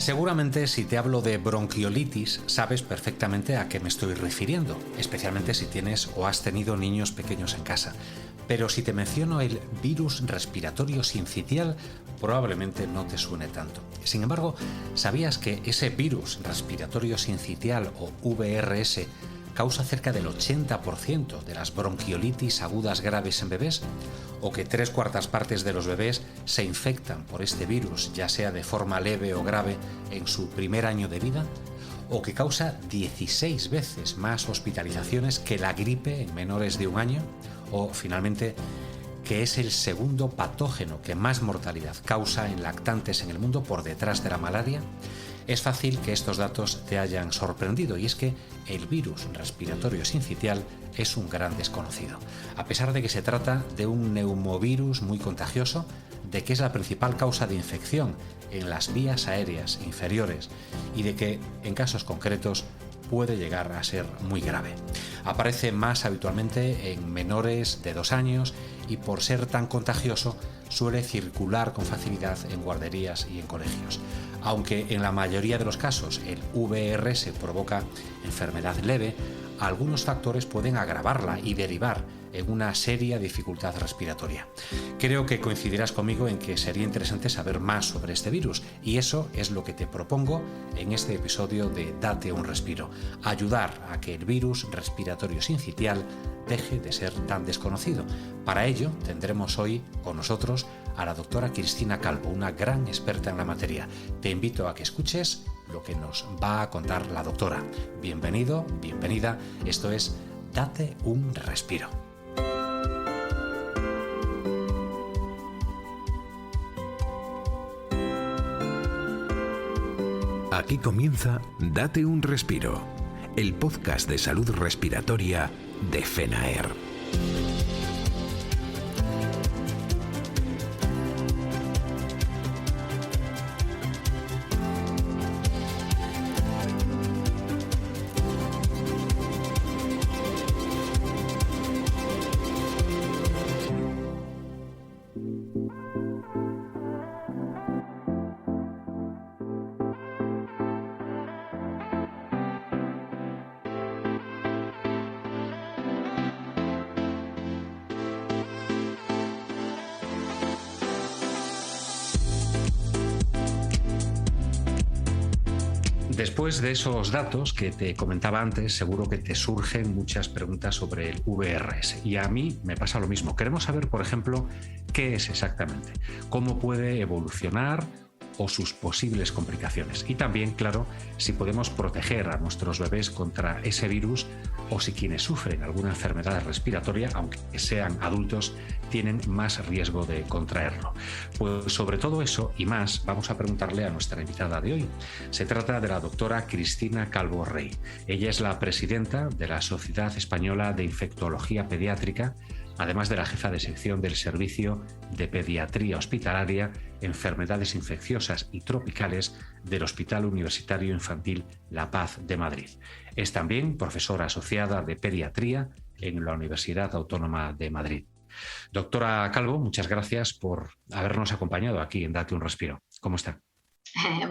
Seguramente si te hablo de bronquiolitis sabes perfectamente a qué me estoy refiriendo, especialmente si tienes o has tenido niños pequeños en casa. Pero si te menciono el virus respiratorio sincitial, probablemente no te suene tanto. Sin embargo, ¿sabías que ese virus respiratorio sincitial o VRS causa cerca del 80% de las bronquiolitis agudas graves en bebés? ¿O que 3/4 partes de los bebés se infectan por este virus, ya sea de forma leve o grave, en su primer año de vida? ¿O que causa 16 veces más hospitalizaciones que la gripe en menores de un año? ¿O finalmente que es el segundo patógeno que más mortalidad causa en lactantes en el mundo por detrás de la malaria? Es fácil que estos datos te hayan sorprendido, y es que el virus respiratorio sincitial es un gran desconocido. A pesar de que se trata de un neumovirus muy contagioso, de que es la principal causa de infección en las vías aéreas inferiores y de que en casos concretos puede llegar a ser muy grave. Aparece más habitualmente en menores de 2 años y, por ser tan contagioso, suele circular con facilidad en guarderías y en colegios. Aunque en la mayoría de los casos el VRS provoca enfermedad leve, algunos factores pueden agravarla y derivar en una seria dificultad respiratoria. Creo que coincidirás conmigo en que sería interesante saber más sobre este virus, y eso es lo que te propongo en este episodio de Date un respiro: ayudar a que el virus respiratorio sincitial deje de ser tan desconocido. Para ello tendremos hoy con nosotros a la doctora Cristina Calvo, una gran experta en la materia. Te invito a que escuches lo que nos va a contar la doctora. Bienvenido, bienvenida. Esto es Date un respiro. Aquí comienza Date un respiro, el podcast de salud respiratoria de FENAER. Después de esos datos que te comentaba antes, seguro que te surgen muchas preguntas sobre el VRS. Y a mí me pasa lo mismo. Queremos saber, por ejemplo, qué es exactamente, cómo puede evolucionar o sus posibles complicaciones. Y también, claro, si podemos proteger a nuestros bebés contra ese virus, o si quienes sufren alguna enfermedad respiratoria, aunque sean adultos, tienen más riesgo de contraerlo. Pues sobre todo eso y más vamos a preguntarle a nuestra invitada de hoy. Se trata de la doctora Cristina Calvo Rey. Ella es la presidenta de la Sociedad Española de Infectología Pediátrica, además de la jefa de sección del Servicio de Pediatría Hospitalaria, Enfermedades Infecciosas y Tropicales del Hospital Universitario Infantil La Paz de Madrid. Es también profesora asociada de Pediatría en la Universidad Autónoma de Madrid. Doctora Calvo, muchas gracias por habernos acompañado aquí en Date un respiro. ¿Cómo está?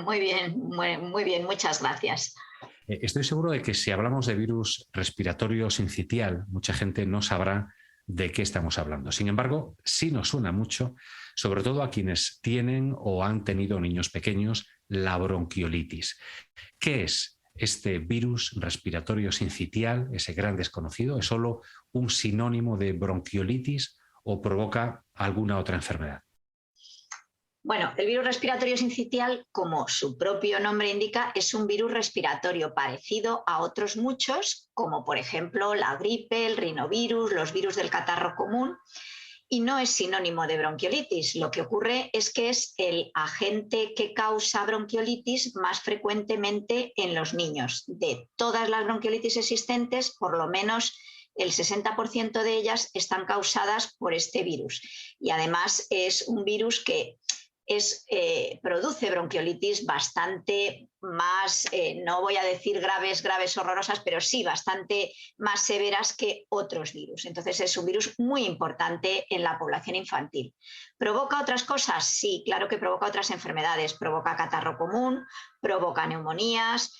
Muy bien, muy bien, muchas gracias. Estoy seguro de que si hablamos de virus respiratorio sincitial, mucha gente no sabrá de qué estamos hablando. Sin embargo, sí nos suena mucho, sobre todo a quienes tienen o han tenido niños pequeños, la bronquiolitis. ¿Qué es este virus respiratorio sincitial, ese gran desconocido? ¿Es solo un sinónimo de bronquiolitis o provoca alguna otra enfermedad? Bueno, el virus respiratorio sincitial, como su propio nombre indica, es un virus respiratorio parecido a otros muchos, como por ejemplo la gripe, el rinovirus, los virus del catarro común, y no es sinónimo de bronquiolitis. Lo que ocurre es que es el agente que causa bronquiolitis más frecuentemente en los niños. De todas las bronquiolitis existentes, por lo menos el 60% de ellas están causadas por este virus. Y además es un virus que produce bronquiolitis bastante más, no voy a decir graves, horrorosas, pero sí bastante más severas que otros virus. Entonces es un virus muy importante en la población infantil. ¿Provoca otras cosas? Sí, claro que provoca otras enfermedades. Provoca catarro común, provoca neumonías,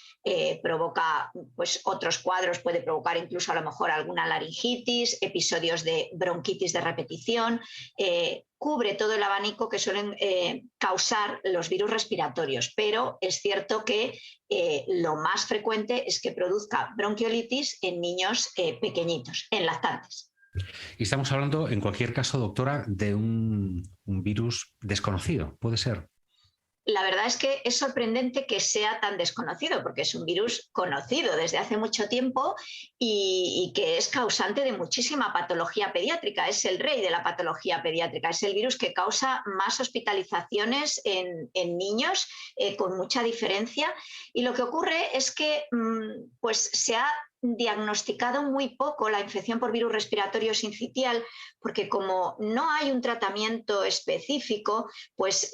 provoca pues, otros cuadros, puede provocar incluso a lo mejor alguna laringitis, episodios de bronquitis de repetición, cubre todo el abanico que suelen causar los virus respiratorios, pero es cierto que lo más frecuente es que produzca bronquiolitis en niños pequeñitos, en lactantes. Y estamos hablando, en cualquier caso, doctora, de un virus desconocido, ¿puede ser? La verdad es que es sorprendente que sea tan desconocido, porque es un virus conocido desde hace mucho tiempo y que es causante de muchísima patología pediátrica. Es el rey de la patología pediátrica. Es el virus que causa más hospitalizaciones en niños, con mucha diferencia. Y lo que ocurre es que pues se ha diagnosticado muy poco la infección por virus respiratorio sincitial, porque como no hay un tratamiento específico, pues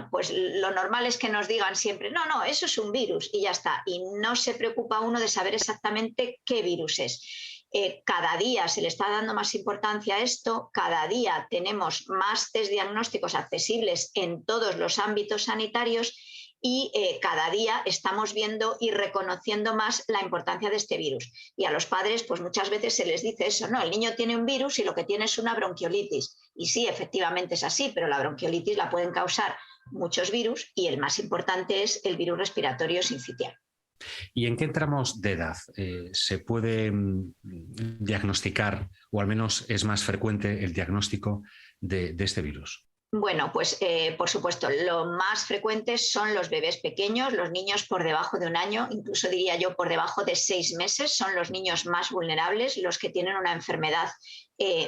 pues lo normal es que nos digan siempre, no, eso es un virus y ya está, y no se preocupa uno de saber exactamente qué virus es. Cada día se le está dando más importancia a esto, cada día tenemos más test diagnósticos accesibles en todos los ámbitos sanitarios y cada día estamos viendo y reconociendo más la importancia de este virus. Y a los padres, pues muchas veces se les dice eso, no, el niño tiene un virus y lo que tiene es una bronquiolitis. Y sí, efectivamente es así, pero la bronquiolitis la pueden causar muchos virus y el más importante es el virus respiratorio sincitial. ¿Y en qué tramos de edad se puede diagnosticar, o al menos es más frecuente el diagnóstico de este virus? Bueno, pues por supuesto, lo más frecuente son los bebés pequeños, los niños por debajo de un año, incluso diría yo por debajo de 6 meses, son los niños más vulnerables, los que tienen una enfermedad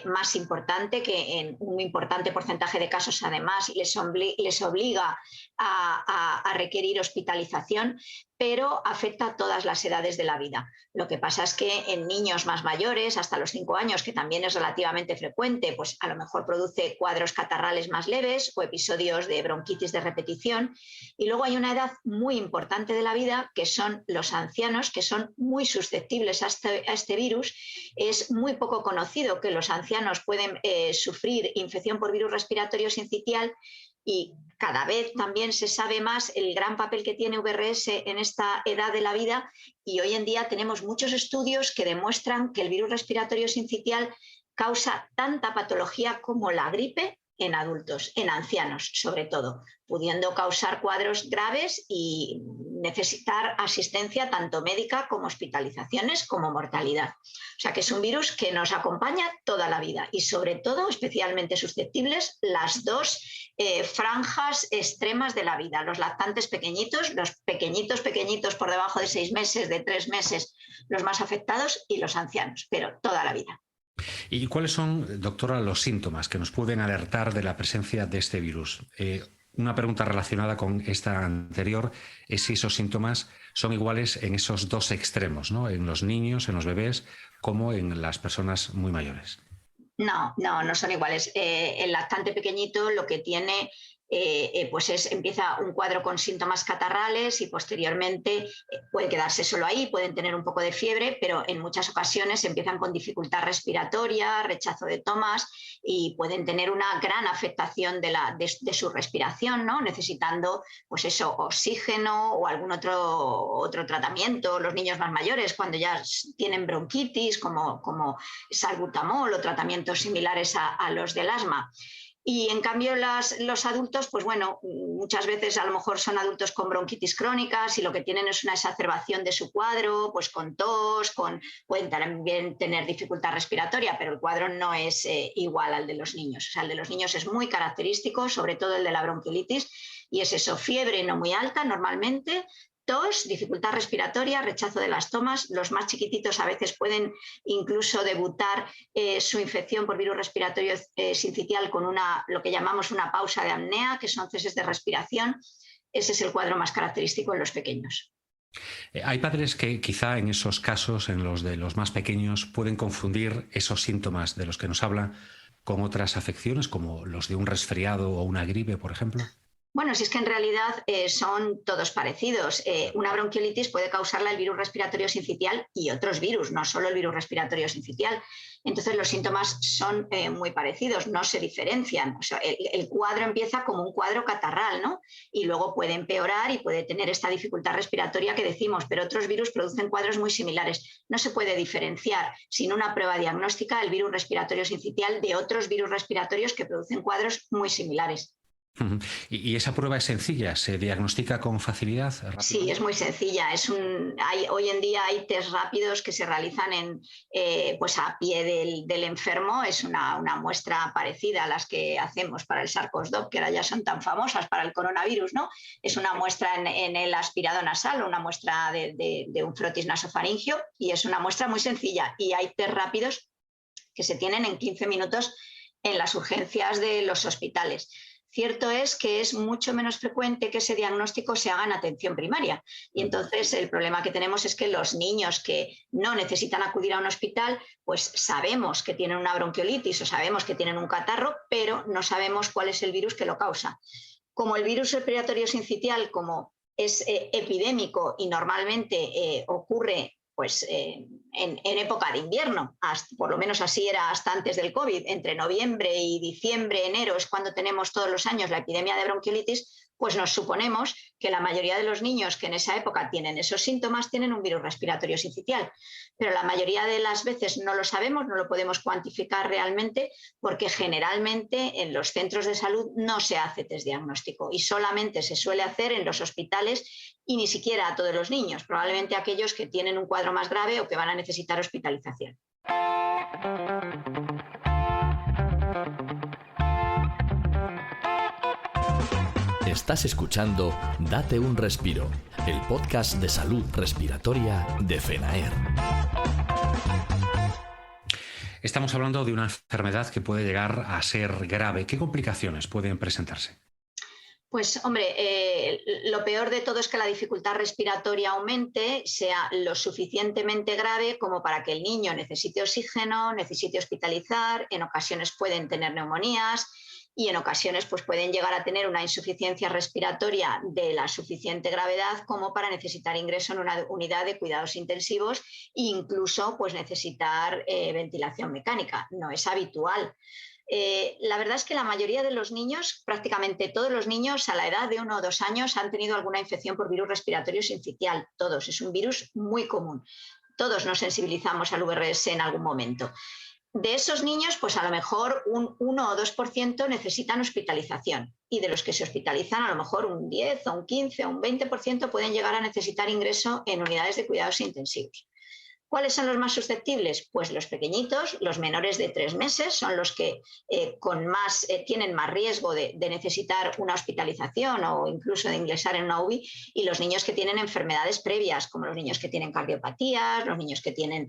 más importante, que en un importante porcentaje de casos además les obliga a requerir hospitalización, pero afecta a todas las edades de la vida. Lo que pasa es que en niños más mayores, hasta los 5 años, que también es relativamente frecuente, pues a lo mejor produce cuadros catarrales más leves o episodios de bronquitis de repetición. Y luego hay una edad muy importante de la vida, que son los ancianos, que son muy susceptibles a este virus. Es muy poco conocido que los ancianos pueden sufrir infección por virus respiratorio sincitial, y cada vez también se sabe más el gran papel que tiene VRS en esta edad de la vida, y hoy en día tenemos muchos estudios que demuestran que el virus respiratorio sincitial causa tanta patología como la gripe en adultos, en ancianos sobre todo, pudiendo causar cuadros graves y necesitar asistencia tanto médica como hospitalizaciones como mortalidad. O sea que es un virus que nos acompaña toda la vida y sobre todo especialmente susceptibles las dos franjas extremas de la vida, los lactantes pequeñitos, los pequeñitos por debajo de 6 meses, de 3 meses, los más afectados, y los ancianos, pero toda la vida. ¿Y cuáles son, doctora, los síntomas que nos pueden alertar de la presencia de este virus? Una pregunta relacionada con esta anterior es si esos síntomas son iguales en esos dos extremos, ¿no? En los niños, en los bebés, como en las personas muy mayores. No son iguales. El lactante pequeñito lo que tiene empieza un cuadro con síntomas catarrales y posteriormente puede quedarse solo ahí, pueden tener un poco de fiebre, pero en muchas ocasiones empiezan con dificultad respiratoria, rechazo de tomas, y pueden tener una gran afectación de su respiración, ¿no? Necesitando pues eso, oxígeno o algún otro tratamiento. Los niños más mayores, cuando ya tienen bronquitis, como salbutamol o tratamientos similares a los del asma. Y en cambio los adultos, pues bueno, muchas veces a lo mejor son adultos con bronquitis crónicas y lo que tienen es una exacerbación de su cuadro, pues con tos, pueden también tener dificultad respiratoria, pero el cuadro no es igual al de los niños. O sea, el de los niños es muy característico, sobre todo el de la bronquiolitis, y es eso, fiebre no muy alta normalmente, tos, dificultad respiratoria, rechazo de las tomas. Los más chiquititos a veces pueden incluso debutar su infección por virus respiratorio sincitial con lo que llamamos una pausa de apnea, que son ceses de respiración. Ese es el cuadro más característico en los pequeños. Hay padres que quizá en esos casos, en los de los más pequeños, pueden confundir esos síntomas de los que nos habla con otras afecciones, como los de un resfriado o una gripe, por ejemplo. Bueno, si es que en realidad son todos parecidos. Una bronquiolitis puede causarla el virus respiratorio sincitial y otros virus, no solo el virus respiratorio sincitial. Entonces los síntomas son muy parecidos, no se diferencian. O sea, el cuadro empieza como un cuadro catarral, ¿no? Y luego puede empeorar y puede tener esta dificultad respiratoria que decimos, pero otros virus producen cuadros muy similares. No se puede diferenciar sin una prueba diagnóstica el virus respiratorio sincitial de otros virus respiratorios que producen cuadros muy similares. ¿Y esa prueba es sencilla? ¿Se diagnostica con facilidad? Sí, es muy sencilla. Hoy en día hay test rápidos que se realizan pues a pie del enfermo. Es una muestra parecida a las que hacemos para el SARS-CoV-2, que ahora ya son tan famosas para el coronavirus, ¿no? Es una muestra en el aspirado nasal, una muestra de un frotis nasofaringio, y es una muestra muy sencilla. Y hay test rápidos que se tienen en 15 minutos en las urgencias de los hospitales. Cierto es que es mucho menos frecuente que ese diagnóstico se haga en atención primaria. Y entonces el problema que tenemos es que los niños que no necesitan acudir a un hospital, pues sabemos que tienen una bronquiolitis o sabemos que tienen un catarro, pero no sabemos cuál es el virus que lo causa. Como el virus respiratorio sincitial, como es epidémico y normalmente ocurre pues en época de invierno, por lo menos así era hasta antes del COVID, entre noviembre y diciembre, enero es cuando tenemos todos los años la epidemia de bronquiolitis, pues nos suponemos que la mayoría de los niños que en esa época tienen esos síntomas tienen un virus respiratorio sincitial, pero la mayoría de las veces no lo sabemos, no lo podemos cuantificar realmente porque generalmente en los centros de salud no se hace test diagnóstico y solamente se suele hacer en los hospitales y ni siquiera a todos los niños, probablemente a aquellos que tienen un cuadro más grave o que van a necesitar hospitalización. Estás escuchando Date un Respiro, el podcast de salud respiratoria de FENAER. Estamos hablando de una enfermedad que puede llegar a ser grave. ¿Qué complicaciones pueden presentarse? Pues, hombre, lo peor de todo es que la dificultad respiratoria aumente, sea lo suficientemente grave como para que el niño necesite oxígeno, necesite hospitalizar, en ocasiones pueden tener neumonías y en ocasiones pues, pueden llegar a tener una insuficiencia respiratoria de la suficiente gravedad como para necesitar ingreso en una unidad de cuidados intensivos e incluso pues, necesitar ventilación mecánica. No es habitual. La verdad es que la mayoría de los niños, prácticamente todos los niños a la edad de 1 o 2 años han tenido alguna infección por virus respiratorio sincitial. Todos, es un virus muy común. Todos nos sensibilizamos al VRS en algún momento. De esos niños, pues a lo mejor un 1 o 2% necesitan hospitalización y de los que se hospitalizan a lo mejor un 10 o un 15 o un 20% pueden llegar a necesitar ingreso en unidades de cuidados intensivos. ¿Cuáles son los más susceptibles? Pues los pequeñitos, los menores de 3 meses, son los que tienen más riesgo de necesitar una hospitalización o incluso de ingresar en una UBI, y los niños que tienen enfermedades previas, como los niños que tienen cardiopatías, los niños que tienen,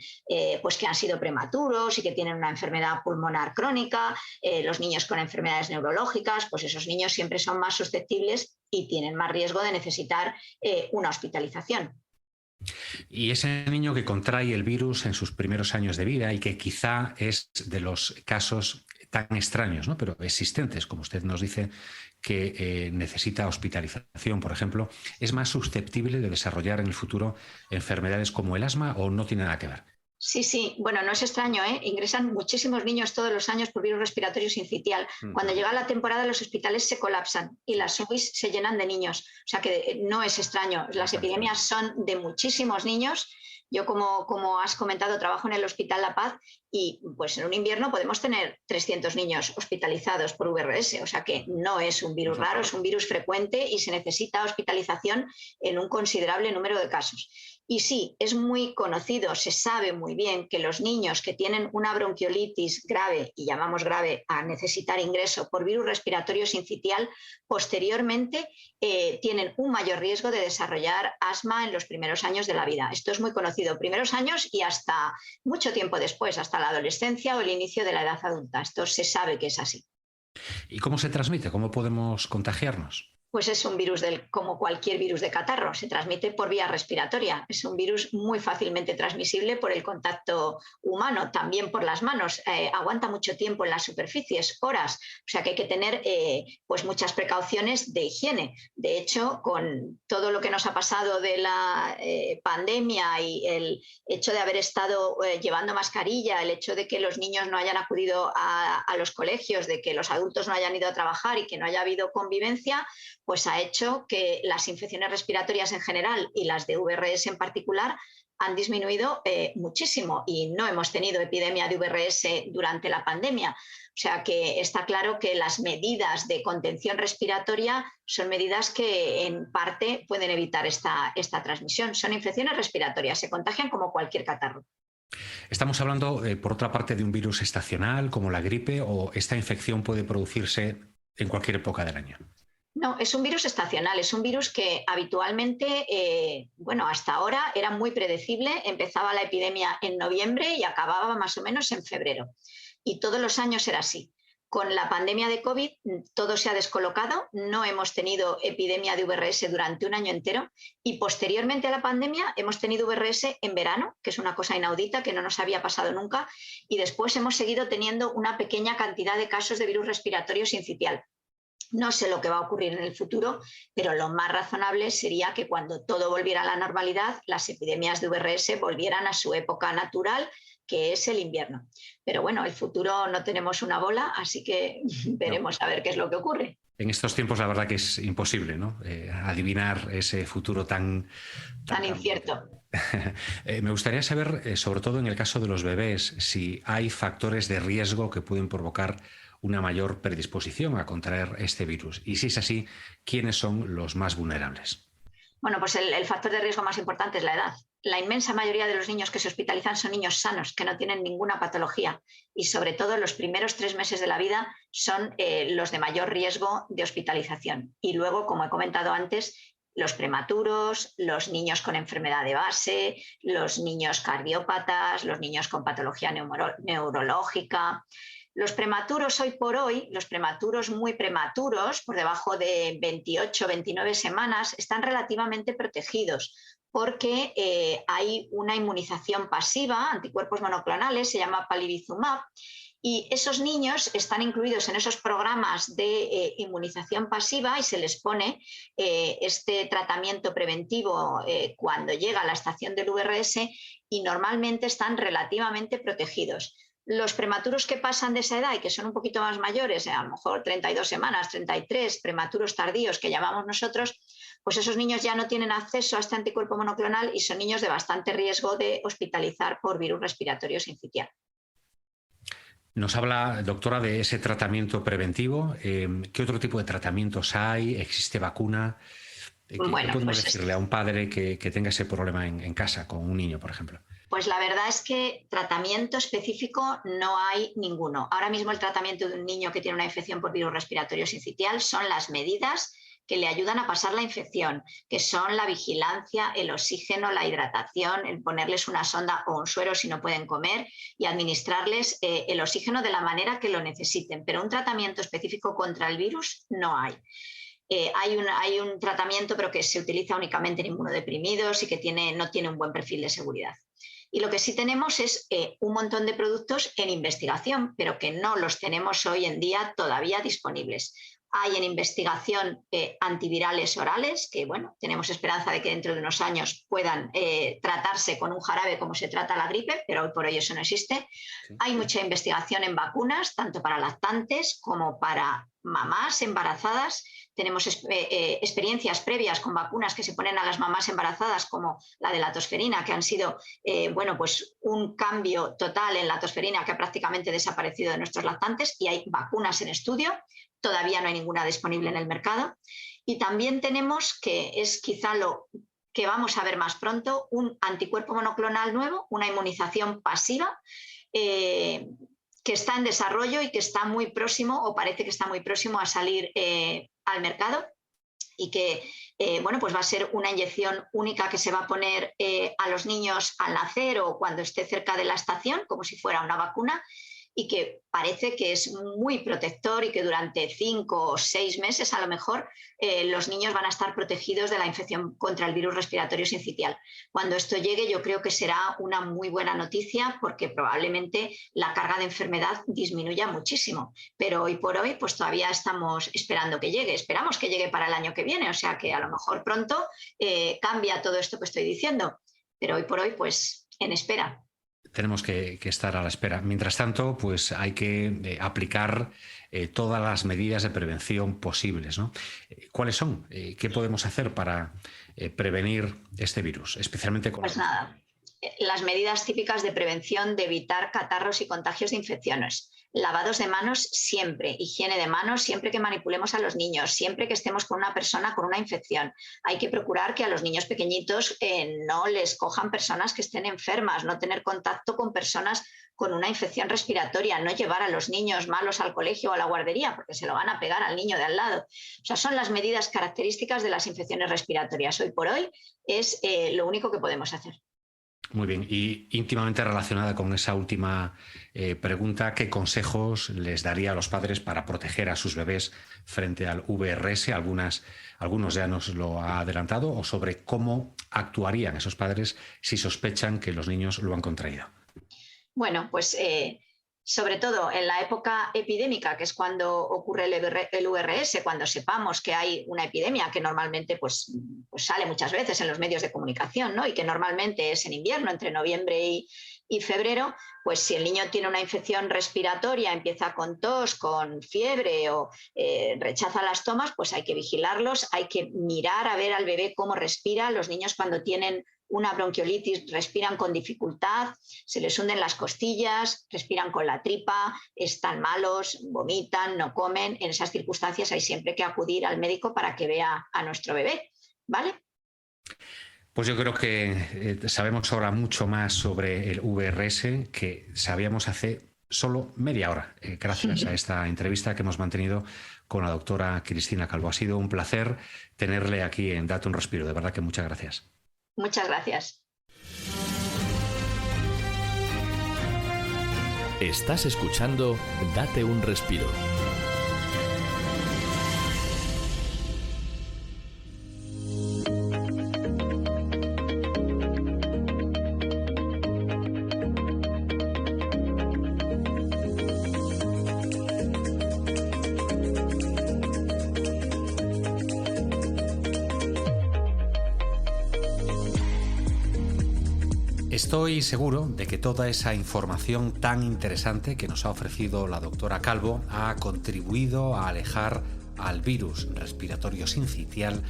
pues que han sido prematuros y que tienen una enfermedad pulmonar crónica, los niños con enfermedades neurológicas, pues esos niños siempre son más susceptibles y tienen más riesgo de necesitar una hospitalización. Y ese niño que contrae el virus en sus primeros años de vida y que quizá es de los casos tan extraños, ¿no? Pero existentes, como usted nos dice, que necesita hospitalización, por ejemplo, ¿es más susceptible de desarrollar en el futuro enfermedades como el asma o no tiene nada que ver? Sí, bueno, no es extraño, ¿eh? Ingresan muchísimos niños todos los años por virus respiratorio sincitial. Cuando llega la temporada los hospitales se colapsan y las UBIs se llenan de niños, o sea que no es extraño, las epidemias son de muchísimos niños. Yo, como has comentado, trabajo en el Hospital La Paz y pues en un invierno podemos tener 300 niños hospitalizados por VRS, o sea que no es un virus raro, es un virus frecuente y se necesita hospitalización en un considerable número de casos. Y sí, es muy conocido, se sabe muy bien que los niños que tienen una bronquiolitis grave, y llamamos grave a necesitar ingreso por virus respiratorio sincitial, posteriormente tienen un mayor riesgo de desarrollar asma en los primeros años de la vida. Esto es muy conocido, primeros años y hasta mucho tiempo después, hasta la adolescencia o el inicio de la edad adulta. Esto se sabe que es así. ¿Y cómo se transmite? ¿Cómo podemos contagiarnos? Pues es un virus como cualquier virus de catarro, se transmite por vía respiratoria. Es un virus muy fácilmente transmisible por el contacto humano, también por las manos. Aguanta mucho tiempo en las superficies, horas, o sea que hay que tener pues muchas precauciones de higiene. De hecho, con todo lo que nos ha pasado de la pandemia y el hecho de haber estado llevando mascarilla, el hecho de que los niños no hayan acudido a los colegios, de que los adultos no hayan ido a trabajar y que no haya habido convivencia, pues ha hecho que las infecciones respiratorias en general y las de VRS en particular han disminuido muchísimo y no hemos tenido epidemia de VRS durante la pandemia. O sea que está claro que las medidas de contención respiratoria son medidas que en parte pueden evitar esta transmisión. Son infecciones respiratorias, se contagian como cualquier catarro. Estamos hablando, por otra parte, de un virus estacional como la gripe, o esta infección puede producirse en cualquier época del año. No, es un virus estacional, es un virus que habitualmente, hasta ahora era muy predecible, empezaba la epidemia en noviembre y acababa más o menos en febrero. Y todos los años era así. Con la pandemia de COVID todo se ha descolocado, no hemos tenido epidemia de VRS durante un año entero y posteriormente a la pandemia hemos tenido VRS en verano, que es una cosa inaudita que no nos había pasado nunca, y después hemos seguido teniendo una pequeña cantidad de casos de virus respiratorio sincitial. No sé lo que va a ocurrir en el futuro, pero lo más razonable sería que cuando todo volviera a la normalidad, las epidemias de VRS volvieran a su época natural, que es el invierno. Pero bueno, el futuro no tenemos una bola, así que veremos a ver qué es lo que ocurre. En estos tiempos la verdad que es imposible, ¿no? Adivinar ese futuro tan incierto. Me gustaría saber, sobre todo en el caso de los bebés, si hay factores de riesgo que pueden provocar una mayor predisposición a contraer este virus. Y si es así, ¿quiénes son los más vulnerables? Bueno, pues el factor de riesgo más importante es la edad. La inmensa mayoría de los niños que se hospitalizan son niños sanos, que no tienen ninguna patología. Y sobre todo los primeros 3 meses de la vida son los de mayor riesgo de hospitalización. Y luego, como he comentado antes, los prematuros, los niños con enfermedad de base, los niños cardiópatas, los niños con patología neurológica. Los prematuros hoy por hoy, los prematuros muy prematuros, por debajo de 28 o 29 semanas, están relativamente protegidos porque hay una inmunización pasiva, anticuerpos monoclonales, se llama palivizumab, y esos niños están incluidos en esos programas de inmunización pasiva y se les pone este tratamiento preventivo cuando llega a la estación del VRS y normalmente están relativamente protegidos. Los prematuros que pasan de esa edad y que son un poquito más mayores, a lo mejor 32 semanas, 33, prematuros tardíos que llamamos nosotros, pues esos niños ya no tienen acceso a este anticuerpo monoclonal y son niños de bastante riesgo de hospitalizar por virus respiratorio sincitial. Nos habla, doctora, de ese tratamiento preventivo. ¿Qué otro tipo de tratamientos hay? ¿Existe vacuna? ¿Qué podemos decirle a un padre que tenga ese problema en casa con un niño, por ejemplo? Pues la verdad es que tratamiento específico no hay ninguno. Ahora mismo el tratamiento de un niño que tiene una infección por virus respiratorio sincitial son las medidas que le ayudan a pasar la infección, que son la vigilancia, el oxígeno, la hidratación, el ponerles una sonda o un suero si no pueden comer y administrarles el oxígeno de la manera que lo necesiten. Pero un tratamiento específico contra el virus no hay. Hay un tratamiento, pero que se utiliza únicamente en inmunodeprimidos y que no tiene un buen perfil de seguridad. Y lo que sí tenemos es un montón de productos en investigación, pero que no los tenemos hoy en día todavía disponibles. Hay en investigación antivirales orales, que bueno, tenemos esperanza de que dentro de unos años puedan tratarse con un jarabe como se trata la gripe, pero hoy por hoy eso no existe. Sí. Hay mucha investigación en vacunas, tanto para lactantes como para mamás embarazadas. Tenemos experiencias previas con vacunas que se ponen a las mamás embarazadas, como la de la tosferina, que han sido pues un cambio total en la tosferina que ha prácticamente desaparecido de nuestros lactantes, y hay vacunas en estudio. Todavía no hay ninguna disponible en el mercado. Y también tenemos, que es quizá lo que vamos a ver más pronto, un anticuerpo monoclonal nuevo, una inmunización pasiva, que está en desarrollo y que está muy próximo, o parece que está muy próximo a salir al mercado, y que pues va a ser una inyección única que se va a poner a los niños al nacer o cuando esté cerca de la estación, como si fuera una vacuna, y que parece que es muy protector y que durante 5 o 6 meses a lo mejor los niños van a estar protegidos de la infección contra el virus respiratorio sincitial. Cuando esto llegue, yo creo que será una muy buena noticia porque probablemente la carga de enfermedad disminuya muchísimo. Pero hoy por hoy pues todavía estamos esperando que llegue. Esperamos que llegue para el año que viene, o sea que a lo mejor pronto cambia todo esto que estoy diciendo. Pero hoy por hoy pues en espera. Tenemos que estar a la espera. Mientras tanto, pues hay que aplicar todas las medidas de prevención posibles, ¿no? ¿Cuáles son? ¿Qué podemos hacer para prevenir este virus? Especialmente con... Pues nada, las medidas típicas de prevención de evitar catarros y contagios de infecciones. Lavados de manos siempre, higiene de manos siempre que manipulemos a los niños, siempre que estemos con una persona con una infección. Hay que procurar que a los niños pequeñitos no les cojan personas que estén enfermas, no tener contacto con personas con una infección respiratoria, no llevar a los niños malos al colegio o a la guardería porque se lo van a pegar al niño de al lado. O sea, son las medidas características de las infecciones respiratorias. Hoy por hoy es lo único que podemos hacer. Muy bien, y íntimamente relacionada con esa última pregunta, ¿qué consejos les daría a los padres para proteger a sus bebés frente al VRS? Algunos ya nos lo ha adelantado, o sobre cómo actuarían esos padres si sospechan que los niños lo han contraído. Bueno, pues sobre todo en la época epidémica, que es cuando ocurre el VRS, cuando sepamos que hay una epidemia, que normalmente pues sale muchas veces en los medios de comunicación, ¿no? Y que normalmente es en invierno, entre noviembre y febrero, pues si el niño tiene una infección respiratoria, empieza con tos, con fiebre o rechaza las tomas, pues hay que vigilarlos, hay que mirar a ver al bebé cómo respira. Los niños cuando tienen una bronquiolitis respiran con dificultad, se les hunden las costillas, respiran con la tripa, están malos, vomitan, no comen. En esas circunstancias hay siempre que acudir al médico para que vea a nuestro bebé, ¿vale? Pues yo creo que sabemos ahora mucho más sobre el VRS que sabíamos hace solo media hora, gracias a esta entrevista que hemos mantenido con la doctora Cristina Calvo. Ha sido un placer tenerle aquí en Date un Respiro. De verdad que muchas gracias. Muchas gracias. Estás escuchando Date un Respiro. Estoy seguro de que toda esa información tan interesante que nos ha ofrecido la doctora Calvo ha contribuido a alejar al virus respiratorio sincitial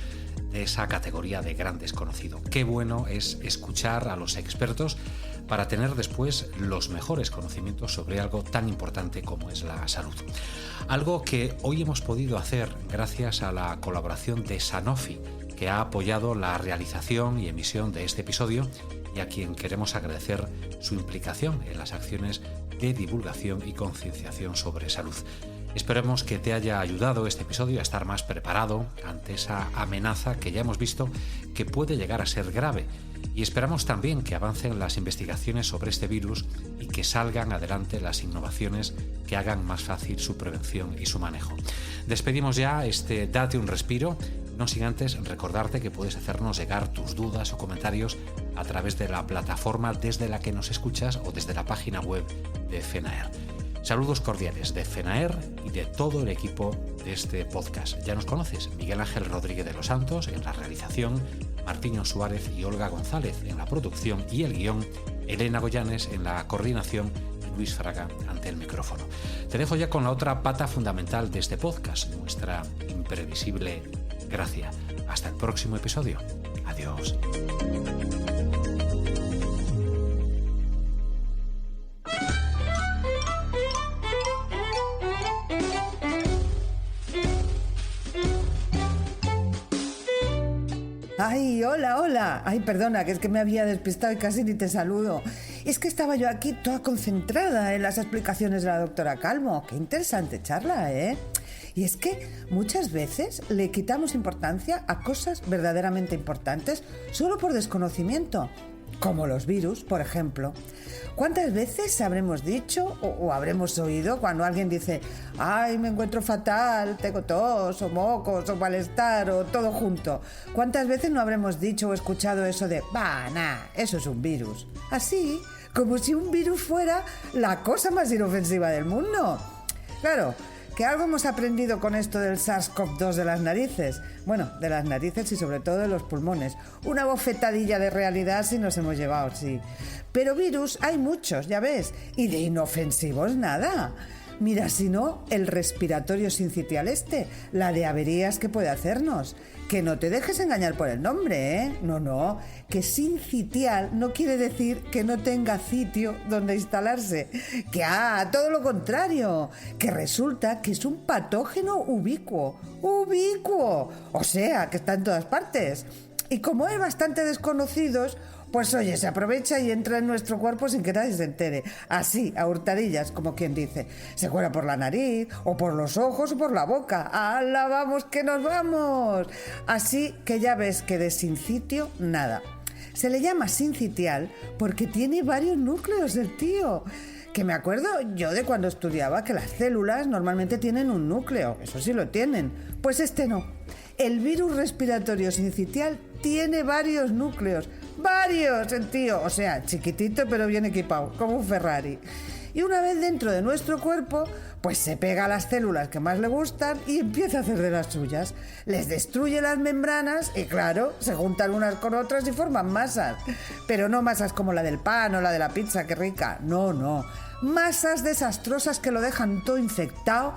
de esa categoría de gran desconocido. Qué bueno es escuchar a los expertos para tener después los mejores conocimientos sobre algo tan importante como es la salud. Algo que hoy hemos podido hacer gracias a la colaboración de Sanofi, que ha apoyado la realización y emisión de este episodio y a quien queremos agradecer su implicación en las acciones de divulgación y concienciación sobre salud. Esperemos que te haya ayudado este episodio a estar más preparado ante esa amenaza que ya hemos visto que puede llegar a ser grave, y esperamos también que avancen las investigaciones sobre este virus y que salgan adelante las innovaciones que hagan más fácil su prevención y su manejo. Despedimos ya este Date un Respiro, no sin antes recordarte que puedes hacernos llegar tus dudas o comentarios a través de la plataforma desde la que nos escuchas o desde la página web de FENAER. Saludos cordiales de FENAER y de todo el equipo de este podcast. Ya nos conoces, Miguel Ángel Rodríguez de los Santos en la realización, Martiño Suárez y Olga González en la producción y el guión, Elena Goyanes en la coordinación y Luis Fraga ante el micrófono. Te dejo ya con la otra pata fundamental de este podcast, nuestra imprevisible gracia. Hasta el próximo episodio. Adiós. Ay, hola, hola. Ay, perdona, que es que me había despistado y casi ni te saludo. Es que estaba yo aquí toda concentrada en las explicaciones de la doctora Calvo. Qué interesante charla, ¿eh? Y es que muchas veces le quitamos importancia a cosas verdaderamente importantes solo por desconocimiento. como los virus, por ejemplo. ¿Cuántas veces habremos dicho o habremos oído cuando alguien dice ¡ay, me encuentro fatal, tengo tos, o mocos, o malestar, o todo junto! ¿Cuántas veces no habremos dicho o escuchado eso de eso es un virus? Así, como si un virus fuera la cosa más inofensiva del mundo. Claro, que algo hemos aprendido con esto del SARS-CoV-2 de las narices. Bueno, de las narices y sobre todo de los pulmones. Una bofetadilla de realidad sí nos hemos llevado, sí. Pero virus hay muchos, ya ves, y de inofensivos nada. Mira, si no, el respiratorio sincitial la de averías que puede hacernos. Que no te dejes engañar por el nombre, ¿eh? No, que sincitial no quiere decir que no tenga sitio donde instalarse. Que todo lo contrario, que resulta que es un patógeno ubicuo. O sea, que está en todas partes. Y como es bastante desconocido, pues oye, se aprovecha y entra en nuestro cuerpo sin que nadie se entere. Así, a hurtadillas, como quien dice. Se cuela por la nariz, o por los ojos, o por la boca. ¡Hala, vamos, que nos vamos! Así que ya ves que de sincitio, nada. Se le llama sincitial porque tiene varios núcleos el tío. Que me acuerdo yo de cuando estudiaba que las células normalmente tienen un núcleo. Eso sí lo tienen. Pues este no. El virus respiratorio sincitial tiene varios núcleos. ¡Varios! El tío, o sea, chiquitito pero bien equipado, como un Ferrari. Y una vez dentro de nuestro cuerpo, pues se pega a las células que más le gustan y empieza a hacer de las suyas. Les destruye las membranas y claro, se juntan unas con otras y forman masas. Pero no masas como la del pan o la de la pizza, qué rica. No. Masas desastrosas que lo dejan todo infectado.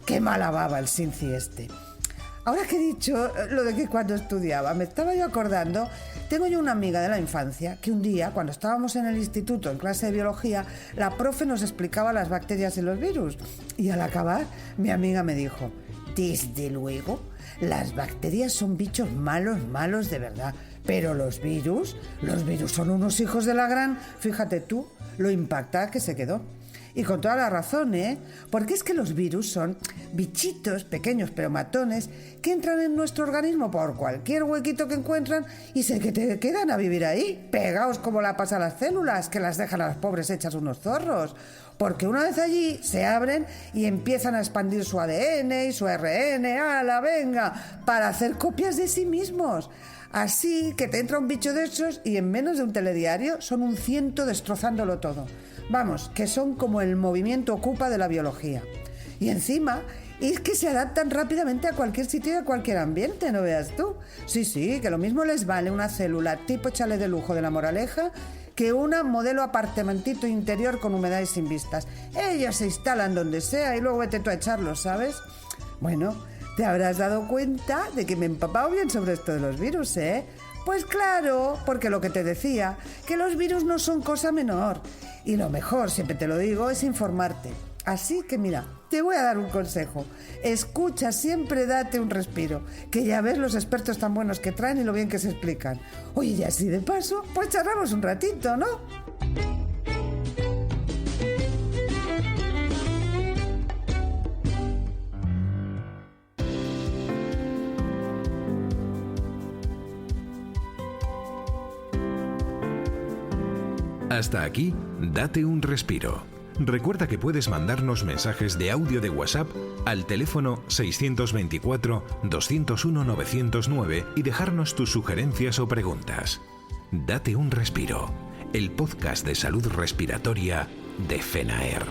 ¡Qué mala baba el sinci este! Ahora que he dicho lo de que cuando estudiaba, me estaba yo acordando, tengo yo una amiga de la infancia que un día, cuando estábamos en el instituto en clase de biología, la profe nos explicaba las bacterias y los virus. Y al acabar, mi amiga me dijo, desde luego, las bacterias son bichos malos de verdad, pero los virus son unos hijos de la gran, fíjate tú, lo impactada que se quedó. Y con toda la razón, ¿eh? Porque es que los virus son bichitos pequeños pero matones que entran en nuestro organismo por cualquier huequito que encuentran y se quedan a vivir ahí, pegados como la pasa a las células, que las dejan a las pobres hechas unos zorros. Porque una vez allí se abren y empiezan a expandir su ADN y su ARN, ¡hala, venga!, para hacer copias de sí mismos. Así que te entra un bicho de esos y en menos de un telediario son un 100 destrozándolo todo. Vamos, que son como el movimiento ocupa de la biología. Y encima, es que se adaptan rápidamente a cualquier sitio y a cualquier ambiente, ¿no veas tú? Sí, que lo mismo les vale una célula tipo chalet de lujo de La Moraleja que una modelo apartamentito interior con humedad y sin vistas. Ellos se instalan donde sea y luego vete tú a echarlos, ¿sabes? Bueno, te habrás dado cuenta de que me he empapado bien sobre esto de los virus, ¿eh? Pues claro, porque lo que te decía, que los virus no son cosa menor. Y lo mejor, siempre te lo digo, es informarte. Así que mira, te voy a dar un consejo. Escucha siempre, date un respiro. Que ya ves los expertos tan buenos que traen y lo bien que se explican. Oye, y así de paso, pues charlamos un ratito, ¿no? Hasta aquí, date un respiro. Recuerda que puedes mandarnos mensajes de audio de WhatsApp al teléfono 624-201-909 y dejarnos tus sugerencias o preguntas. Date un respiro, el podcast de salud respiratoria de FENAER.